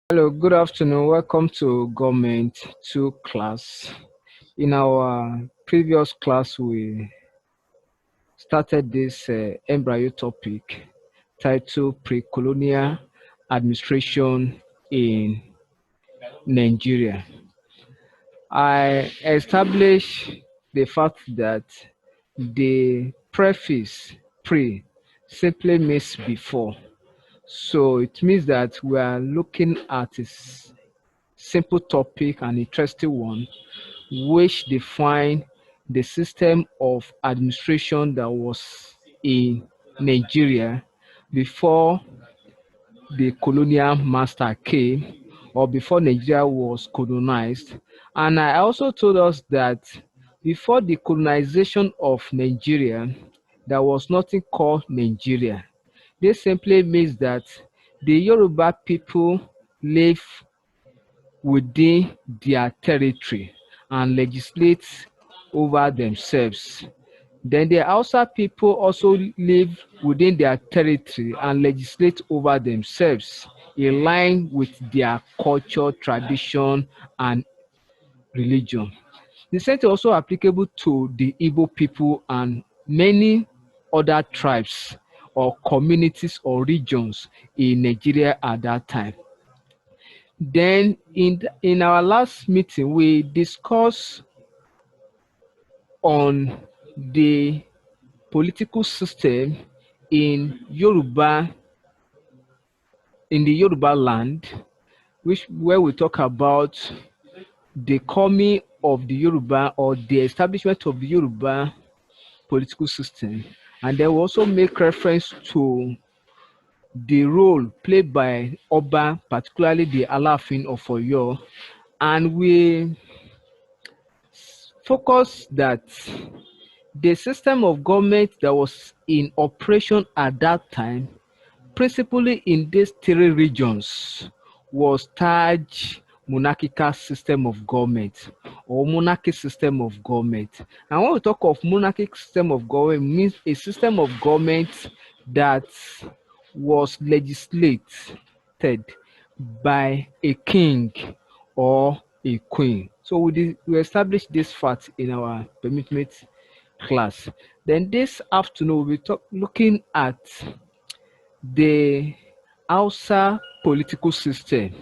Hello, good afternoon. Welcome to Government 2 class. In our previous class, we started this embryo topic titled Pre-Colonial Administration in Nigeria. I established the fact that the preface pre simply means before. So it means that we are looking at a simple topic, an interesting one, which define the system of administration that was in Nigeria before the colonial master came or before Nigeria was colonized. And I also told us that before the colonization of Nigeria, there was nothing called Nigeria. This simply means that the Yoruba people live within their territory and legislate over themselves. Then the Hausa people also live within their territory and legislate over themselves in line with their culture, tradition, and religion. The same is also applicable to the Igbo people and many other tribes or communities or regions in Nigeria at that time. Then in our last meeting, we discussed on the political system in the Yoruba land, which where we talk about the coming of the Yoruba or the establishment of the Yoruba political system, and then we also make reference to the role played by Oba, particularly the Alaafin of Oyo, and we focus that the system of government that was in operation at that time, principally in these three regions, was Taj monarchical system of government or monarchy system of government. And when we talk of monarchic system of government, it means a system of government that was legislated by a king or a queen. So we established this fact in our permit class. Then this afternoon we'll be looking at the Hausa political system,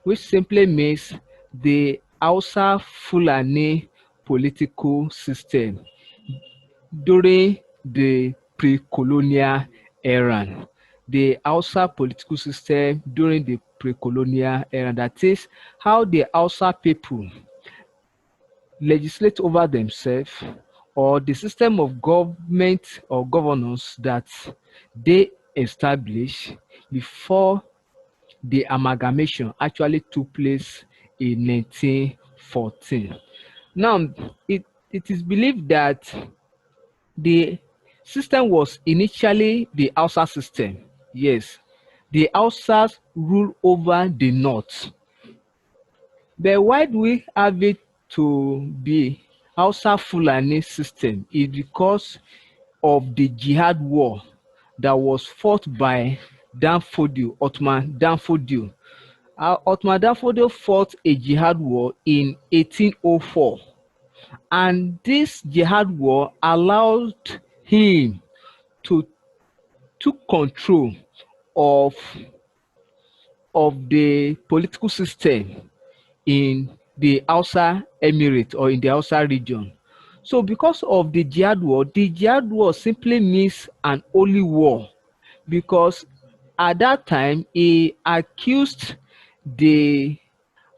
which simply means the Hausa Fulani political system during the pre-colonial era. The Hausa political system during the pre-colonial era, that is how the Hausa people legislate over themselves or the system of government or governance that they establish before the amalgamation actually took place in 1914. Now, it is believed that the system was initially the Hausa system. Yes, the Hausas rule over the north. But why do we have it to be Hausa Fulani system is because of the jihad war that was fought by Ottoman Danfodio. Ottoman Danfodio fought a jihad war in 1804, and this jihad war allowed him to took control of the political system in the Hausa Emirate or in the Hausa region. So because of the jihad war simply means an holy war, because at that time he accused the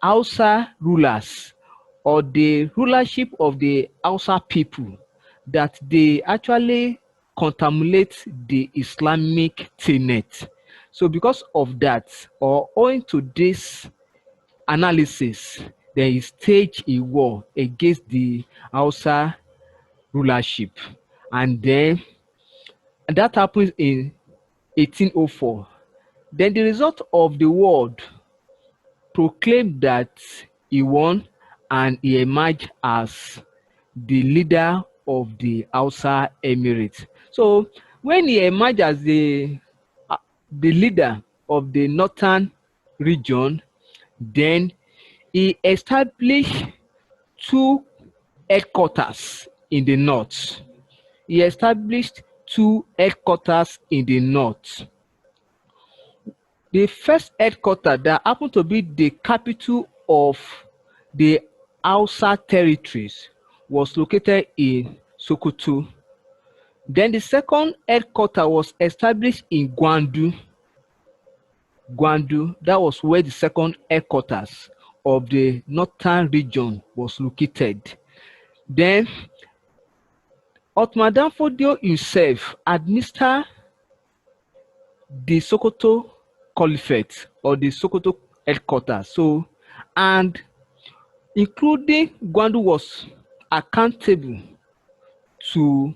Hausa rulers or the rulership of the Hausa people that they actually contaminate the Islamic tenet. So because of that, or owing to this analysis, then he staged a war against the Hausa rulership. And then that happens in 1804. Then the result of the war proclaimed that he won and he emerged as the leader of the Hausa Emirate. So when he emerged as the leader of the northern region, Then he established two headquarters in the north. He established two headquarters in the north. The first headquarters that happened to be the capital of the Hausa territories was located in Sokoto. Then the second headquarters was established in Gwandu. That was where the second headquarters of the northern region was located. Then Ottoman Danfodio himself administered the Sokoto Caliphate or the Sokoto headquarters. So, and including Gwandu was accountable to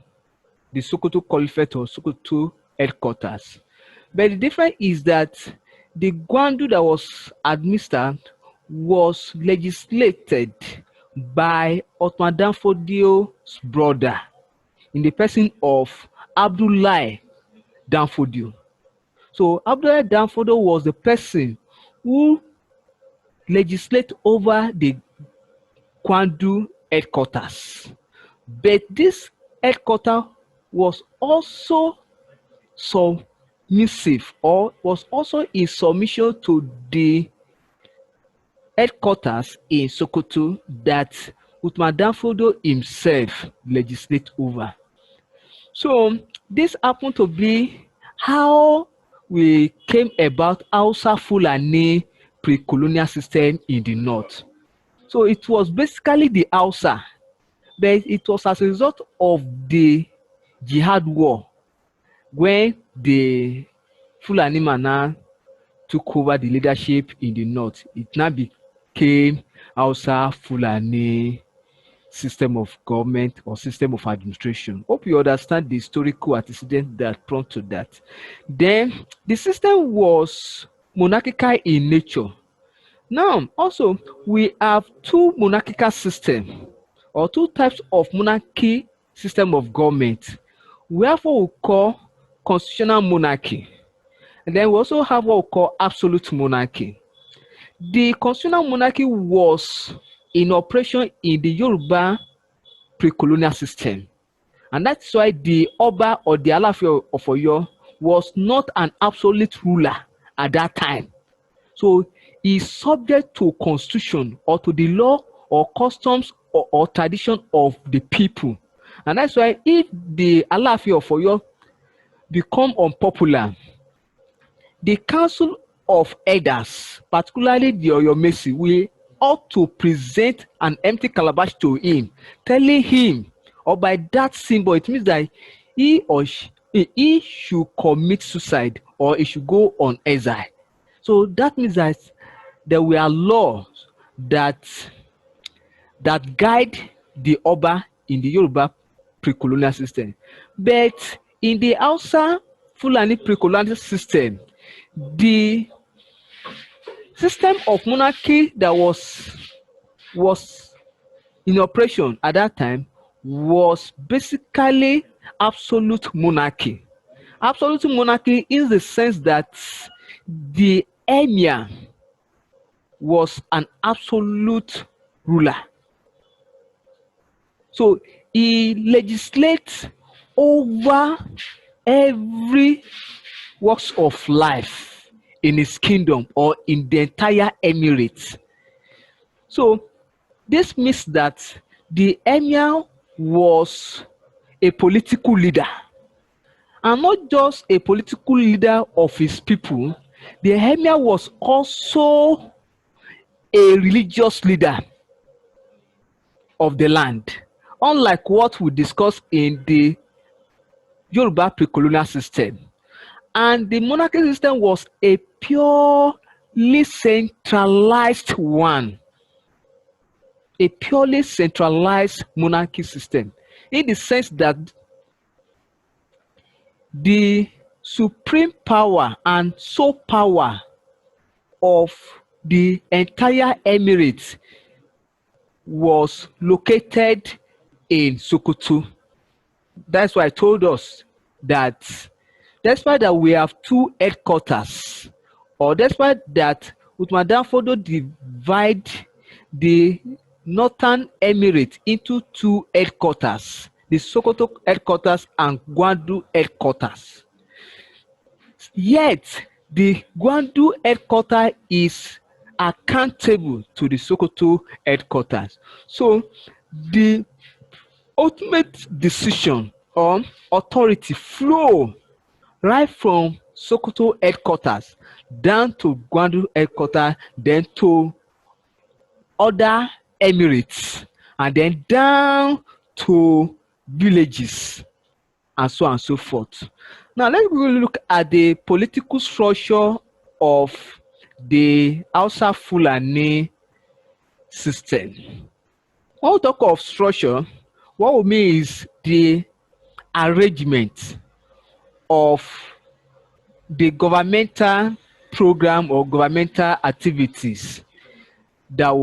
the Sokoto Caliphate or Sokoto headquarters. But the difference is that the Gwandu that was administered was legislated by Ottoman Danfodio's brother in the person of Abdullahi Danfodio. So Abdullahi Danfodio was the person who legislated over the Gwandu headquarters. But this headquarters was also submissive or was also in submission to the headquarters in Sokoto that Uthman Danfodio himself legislate over. So this happened to be how we came about Hausa Fulani pre-colonial system in the north. So it was basically the Hausa, but it was as a result of the jihad war when the Fulani man took over the leadership in the north. It now became Hausa Fulani system of government or system of administration. Hope you understand the historical antecedent that prompted that. Then the system was monarchical in nature. Now also we have two monarchical systems or two types of monarchy system of government. We have what we call constitutional monarchy, and then we also have what we call absolute monarchy. The constitutional monarchy was in operation in the Yoruba pre-colonial system, and that's why the Oba or the Alaafin of Oyo was not an absolute ruler at that time. So he's subject to constitution or to the law or customs or tradition of the people, and that's why if the Alaafin of Oyo become unpopular, the council of elders, particularly the Oyomesi, will ought to present an empty calabash to him, telling him, or by that symbol, it means that he should commit suicide or he should go on exile. So that means that there were laws that guide the Oba in the Yoruba pre-colonial system. But in the Hausa Fulani pre-colonial system, the system of monarchy that was in operation at that time was basically absolute monarchy. Absolute monarchy is the sense that the emir was an absolute ruler. So he legislates over every works of life in his kingdom or in the entire emirate. So this means that the emir was a political leader, and not just a political leader of his people. The emir was also a religious leader of the land, unlike what we discussed in the Yoruba pre-colonial system. And the monarchy system was a purely centralized one, a purely centralized monarchy system, in the sense that the supreme power and sole power of the entire emirate was located in Sokoto. That's why I told us that despite that we have two headquarters, or despite that Utmadafodo divide the northern emirate into two headquarters, the Sokoto headquarters and Gwandu headquarters. Yet the Gwandu headquarters is accountable to the Sokoto headquarters. So the ultimate decision or authority flow right from Sokoto headquarters down to Gwandu headquarters, then to other emirates, and then down to villages, and so on and so forth. Now let's look at the political structure of the Hausa Fulani system. When we talk of structure, what we mean is the arrangement of the governmental program or governmental activities that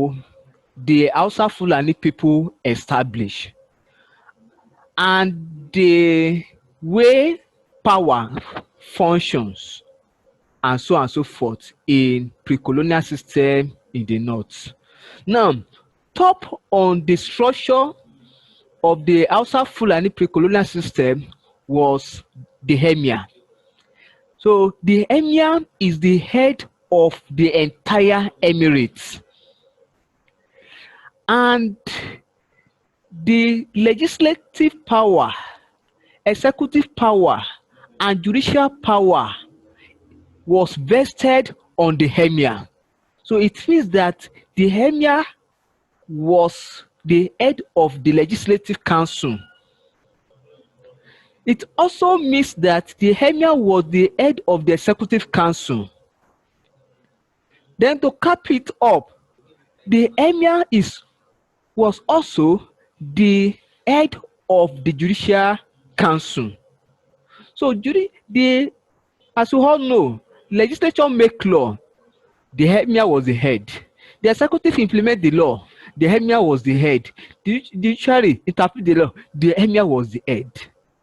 the Hausa Fulani people establish, and the way power functions, and so on and so forth in pre-colonial system in the north. Now, top on the structure of the Hausa Fulani pre-colonial system was the emir. So the emir is the head of the entire emirate, and the legislative power, executive power, and judicial power was vested on the emir. So it means that the emir was the head of the legislative council. It also means that the emir was the head of the executive council. Then to cap it up, the emir was also the head of the judicial council. So as we all know, legislature make law, the emir was the head. The executive implement the law, the emir was the head. The judiciary interpret the law, the emir was the head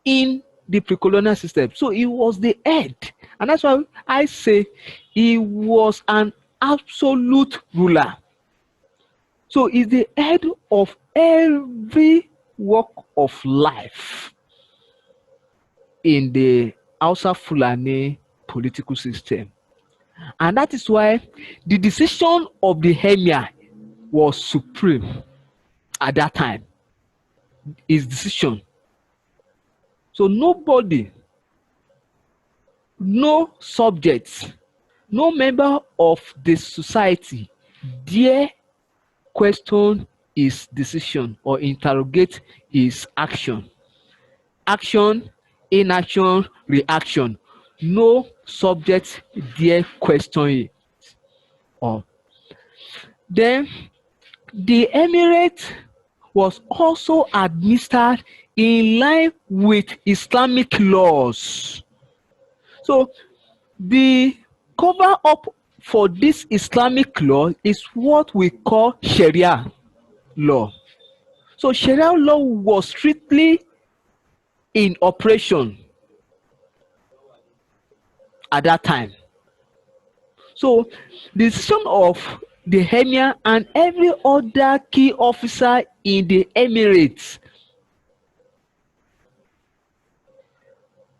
in the pre-colonial system. So he was the head, and that's why I say he was an absolute ruler. So he's the head of every walk of life in the Hausa Fulani political system. And that is why the decision of the emir was supreme at that time. His decision. So nobody, no subject, no member of the society dare question his decision or interrogate his action. Action, inaction, reaction. No subject dare question it. Then the emirate was also administered in line with Islamic laws. So the cover up for this Islamic law is what we call Sharia law. So Sharia law was strictly in operation at that time. So the decision of the emir and every other key officer in the Emirates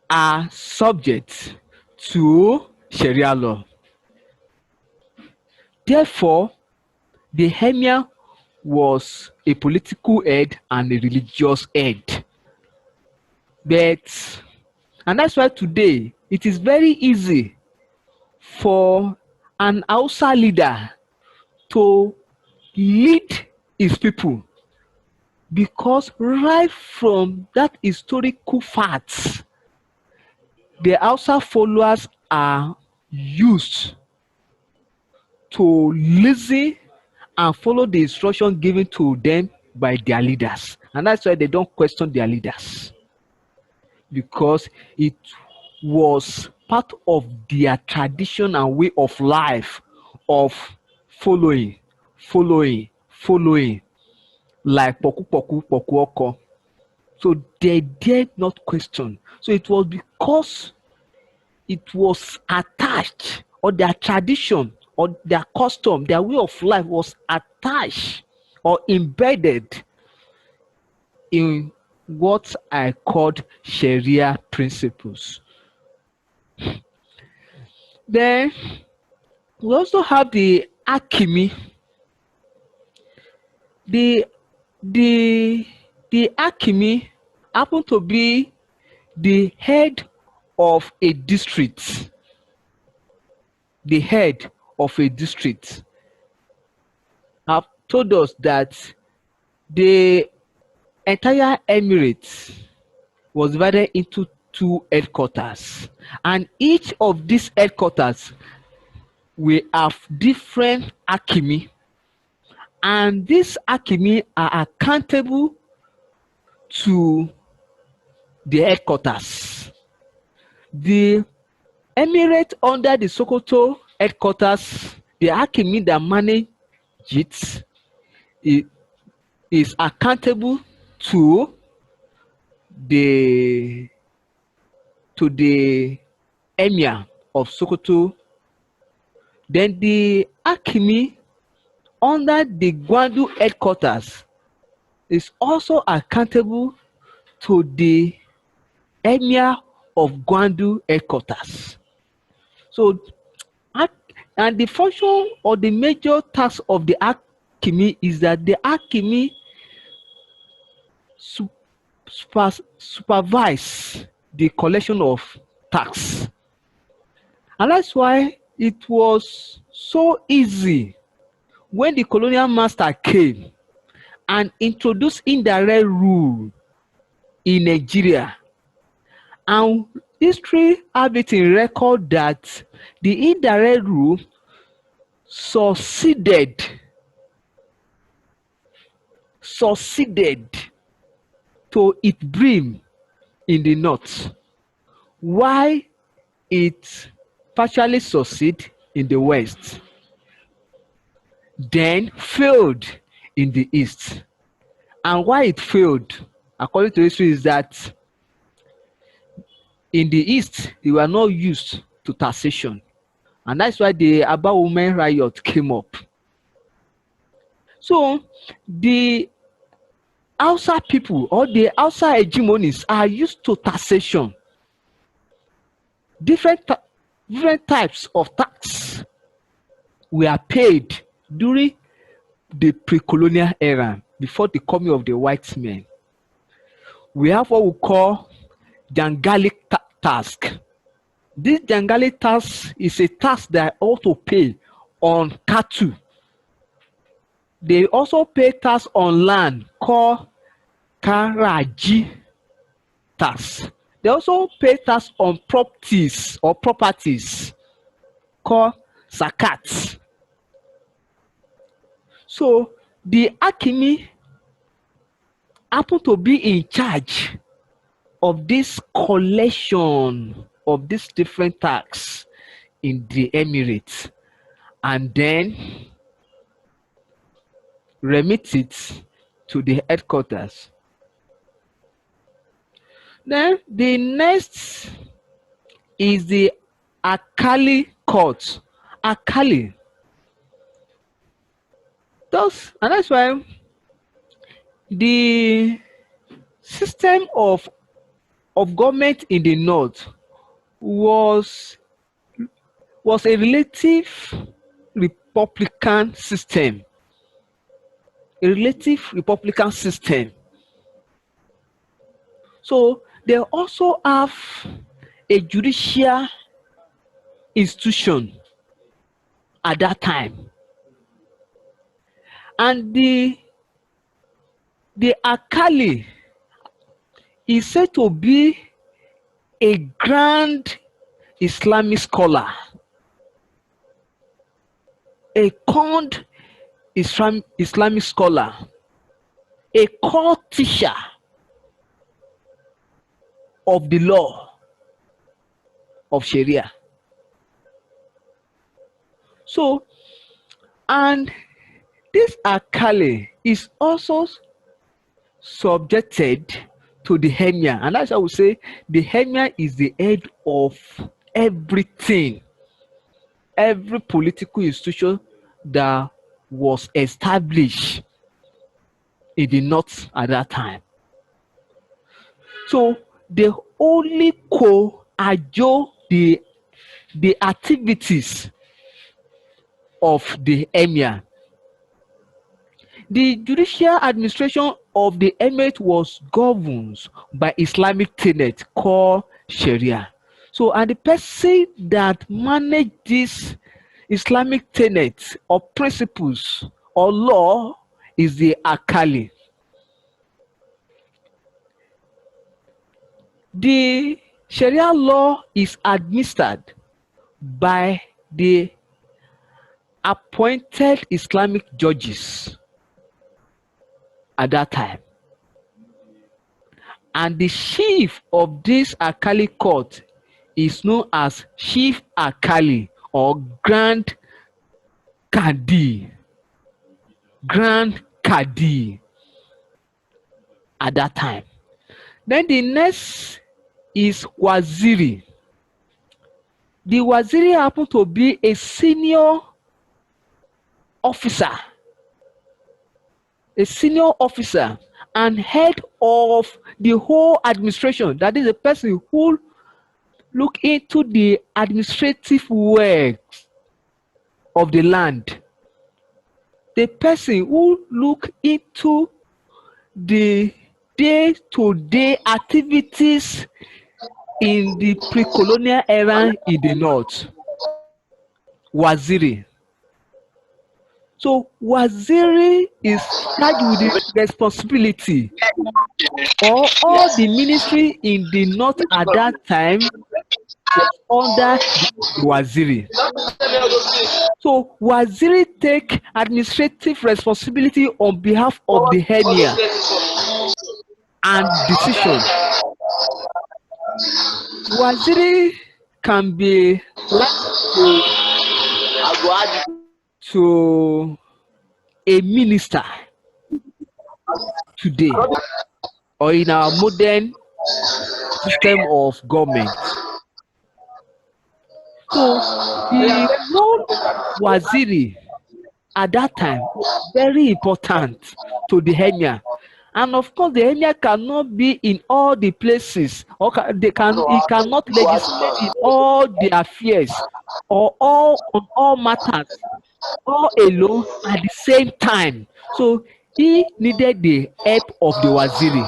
are subject to Sharia law. Therefore, the emir was a political head and a religious head. And that's why today it is very easy for an Hausa leader to lead his people, because right from that historical facts, the Hausa followers are used to listen and follow the instruction given to them by their leaders. And that's why they don't question their leaders, because it was part of their tradition and way of life of following, like poku poku poku oko. So they dared not question. So it was because it was attached, or their tradition or their custom, their way of life was attached or embedded in what I called Sharia principles. Then we also have the Hakimi. The the the Hakimi happen to be the head of a district. The head of a district have told us that the entire emirate was divided into two headquarters, and each of these headquarters will have different Hakimi, and these Hakimi are accountable to the headquarters. The emirate under the Sokoto headquarters, the Hakimi that manage it is accountable to the emir of Sokoto. Then the Hakimi under the Gwandu headquarters is also accountable to the emir of Gwandu headquarters. So, and the function or the major task of the Hakimi is that the Hakimi supervise the collection of tax. And that's why it was so easy when the colonial master came and introduced indirect rule in Nigeria. And history have it in record that the indirect rule succeeded to its brim in the north, while it partially succeeded in the west, then failed in the east. And why it failed, according to history, is that in the east they were not used to taxation, and that's why the Aba women riot came up. So the Hausa people or the Hausa hegemonies are used to taxation. Different types of tax were paid during the pre-colonial era before the coming of the white men. We have what we call Jangali tax. This Jangali tax is a tax that ought to pay on cattle. They also pay tax on land called Karaji tax. They also pay tax on properties called Zakat. So the Hakimi happen to be in charge of this collection of these different tax in the Emirates, and then remit it to the headquarters. Then the next is the Akali Court. Akali. And that's why the system of government in the north was a relative republican system. So they also have a judicial institution at that time. And the Akali is said to be a grand Islamic scholar, a corned Islamic scholar, a core teacher of the law of Sharia. So, and this Akali is also subjected to the Emir, and that's how I would say the Emir is the head of everything. every political institution that was established in the north at that time. So they only co-adjure the activities of the emir. The judicial administration of the emirate was governed by Islamic tenet called Sharia. So, and the person that managed this Islamic tenets or principles or law is the Akali. The Sharia law is administered by the appointed Islamic judges at that time. And the chief of this Akali court is known as Chief Akali or Grand Kadi. Grand Kadi at that time. Then the next is Waziri. The Waziri happened to be a senior officer and head of the whole administration. That is a person who look into the administrative works of the land. The person who look into the day-to-day activities in the pre-colonial era in the north. Waziri. So Waziri is charged with the responsibility or all the ministry in the north at that time was under the Waziri. So Waziri take administrative responsibility on behalf of the emir and decision. Waziri can be likened to a minister today or in our modern system of government. So the role Waziri at that time was very important to the emir. And of course, the emir cannot be in all the places, or he cannot legislate in all the affairs or on all matters all alone at the same time. So he needed the help of the Waziri.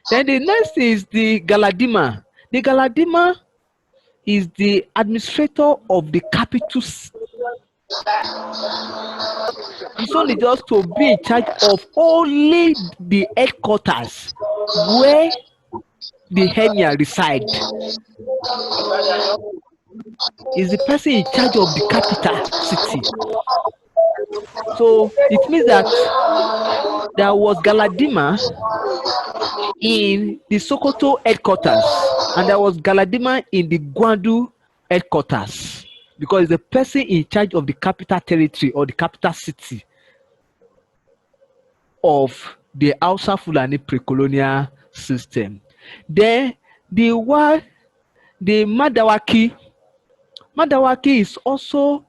Then the next is the Galadima. The Galadima is the administrator of the capital. It's only just to be in charge of only the headquarters where the emir reside. Is the person in charge of the capital city. So it means that there was Galadima in the Sokoto headquarters and there was Galadima in the Gwandu headquarters, because the person in charge of the capital territory or the capital city of the Hausa Fulani pre-colonial system. Then the Madawaki is also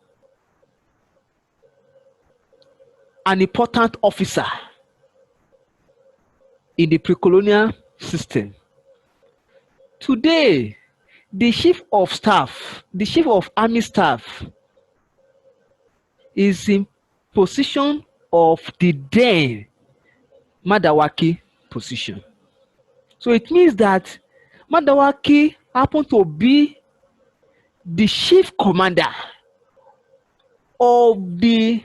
an important officer in the pre-colonial system. Today, the chief of army staff is in position of the then Madawaki position. So it means that Madawaki happened to be the chief commander of the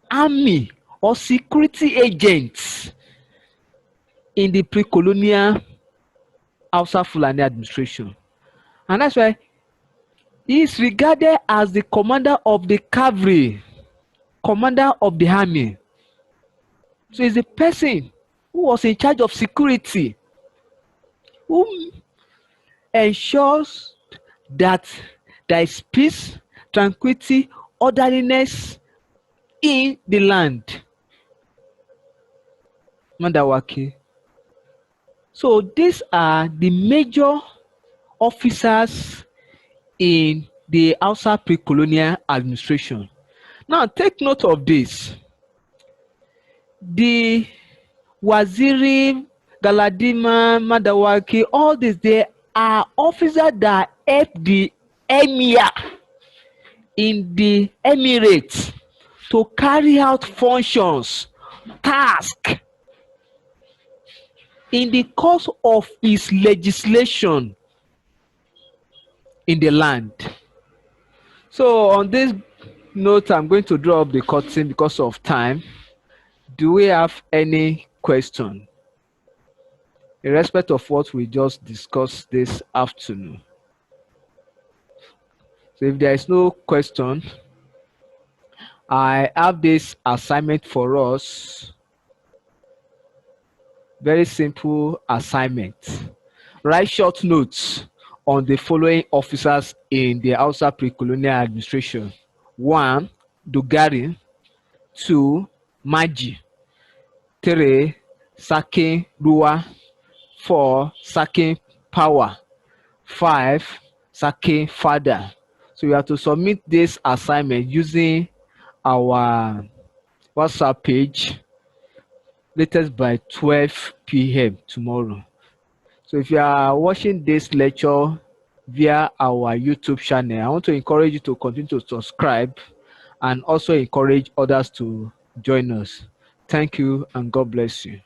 army or security agents in the pre-colonial Hausa Fulani administration. And that's why he is regarded as the commander of the cavalry, commander of the army. So he's the person who was in charge of security, who ensures that there is peace, tranquility, orderliness in the land. Madawaki. So these are the major officers in the Hausa pre-colonial administration. Now take note of this. The Waziri, Galadima, Madawaki, all these, they are officers that help the emir in the emirates to carry out functions, tasks in the course of his legislation in the land. So on this note, I'm going to draw up the curtain because of time. Do we have any question in respect of what we just discussed this afternoon? So if there is no question, I have this assignment for us. Very simple assignment. Write short notes on the following officers in the Hausa pre-colonial administration. 1. Dogari. 2. Maji. 3. Sakin Ruwa. 4. Sakin Power. 5. Sakin Father. So you have to submit this assignment using our WhatsApp page latest by 12 p.m. tomorrow. So if you are watching this lecture via our YouTube channel, I want to encourage you to continue to subscribe and also encourage others to join us. Thank you and God bless you.